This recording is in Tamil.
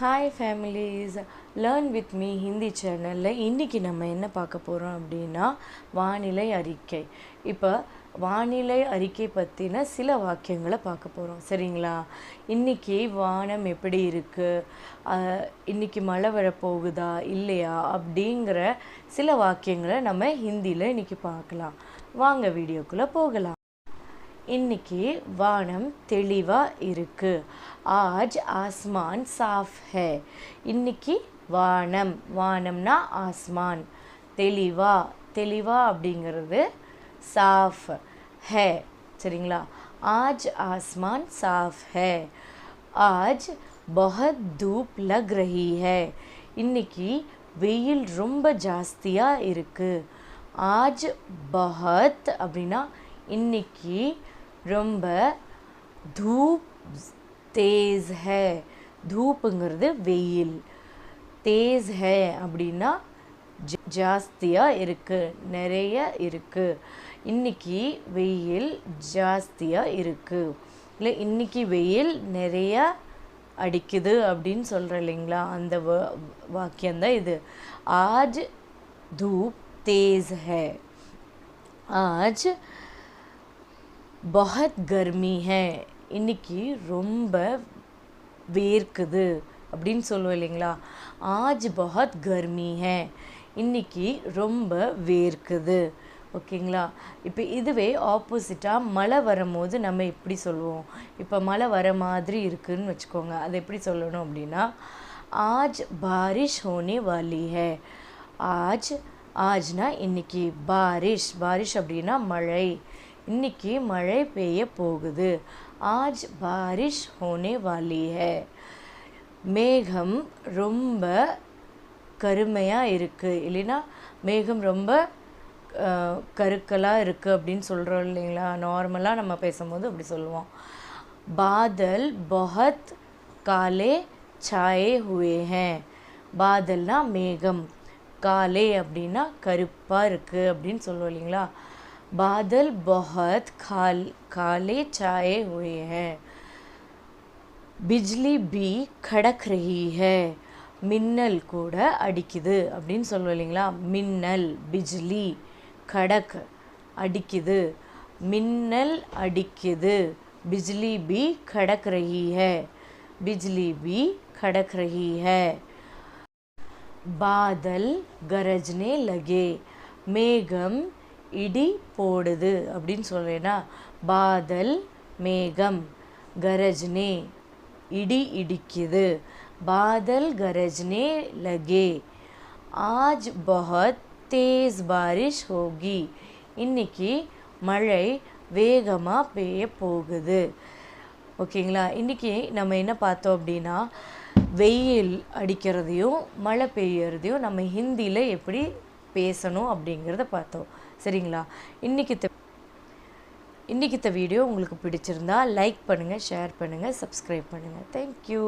Hi families, learn with me Hindi சேனலில் இன்றைக்கி நம்ம என்ன பார்க்க போகிறோம் அப்படின்னா வானிலை அறிக்கை. இப்போ வானிலை அறிக்கை பற்றின சில வாக்கியங்களை பார்க்க போகிறோம். சரிங்களா? இன்றைக்கி வானம் எப்படி இருக்குது, இன்றைக்கி மழை வரப்போகுதா இல்லையா அப்படிங்கிற சில வாக்கியங்களை நம்ம ஹிந்தியில் இன்றைக்கி பார்க்கலாம். வாங்க வீடியோக்குள்ளே போகலாம். இன்னைக்கு வானம் தெளிவா இருக்கு. आज आसमान साफ है. இன்னைக்கு வானம், வானம்னா ஆஸ்மான், தெளிவா, தெளிவா அப்படிங்கிறது साफ है. சரிங்களா? आज आसमान साफ है. आज बहुत धूप लग रही है. இன்னைக்கு வெயில் ரொம்ப ஜாஸ்தியா இருக்கு. आज बहुत அப்படின்னா இன்னைக்கு ரொம்ப, धूप तेज है. धूपங்கிறது வெயில், तेज है அப்படின்னா ஜாஸ்தியாக இருக்குது, நிறைய இருக்குது. இன்னைக்கு வெயில் ஜாஸ்தியாக இருக்குது, இல்லை இன்னைக்கு வெயில் நிறைய அடிக்குது அப்படின்னு சொல்கிறேன் இல்லைங்களா, அந்த வாக்கியம்தான் இது. आज धूप तेज है. आज बहुत गर्मी है. இன்னைக்கு ரொம்ப வேர்க்குது அப்படின்னு சொல்லுவோம் இல்லைங்களா. आज बहुत गर्मी है. இன்னைக்கு ரொம்ப வேர்க்குது. ஓகேங்களா? இப்போ இதுவே ஆப்போசிட்டாக மழை வரும்போது நம்ம எப்படி சொல்லுவோம்? இப்போ மழை வர மாதிரி இருக்குதுன்னு வச்சுக்கோங்க, அதை எப்படி சொல்லணும் அப்படின்னா आज बारिश होने वाली है. आज, ஆஜ்னா இன்னைக்கு, பாரிஷ், பாரிஷ் அப்படின்னா மழை, இன்னைக்கு மழை பெய்ய போகுது. आज बारिश होने वाली है. மேகம் ரொம்ப கருமையாக இருக்குது, இல்லைன்னா மேகம் ரொம்ப கருக்கலாக இருக்குது அப்படின்னு சொல்கிறோம் இல்லைங்களா. நார்மலாக நம்ம பேசும்போது அப்படி சொல்லுவோம். बादल बहुत काले छाए हुए हैं. बादல்னா மேகம், காலே அப்படின்னா கருப்பாக இருக்குது அப்படின்னு சொல்லுவோம் இல்லைங்களா. बादल बहुत काले छाए हुए हैं. बिजली भी खड़क रही है. மின்னல் கூட அடிக்குது அப்படின்னு சொல்லுவோம் இல்லைங்களா. மின்னல், பிஜ்லி, கடக் அடிக்குது, மின்னல் அடிக்குது. बिजली भी खड़क रही है. बिजली भी खड़क रही है. बादल गरजने लगे. மேகம் இடி போடுது அப்படின்னு சொல்கிறேன்னா, பாதல் மேகம், கரஜ்னே இடி இடிக்குது. பாதல் கரஜ்னே லகே. आज बहुत तेज बारिश होगी. இன்னைக்கு மழை வேகமாக பெய்ய போகுது. ஓகேங்களா? இன்றைக்கி நம்ம என்ன பார்த்தோம் அப்படின்னா, வெயில் அடிக்கிறதையும் மழை பெய்யறதையும் நம்ம ஹிந்தியில் எப்படி பேசணும் அப்படிங்கிறத பார்த்தோம். சரிங்களா? இன்றைக்கி வீடியோ உங்களுக்கு பிடிச்சிருந்தா லைக் பண்ணுங்கள், ஷேர் பண்ணுங்கள், சப்ஸ்கிரைப் பண்ணுங்கள். தேங்க்யூ.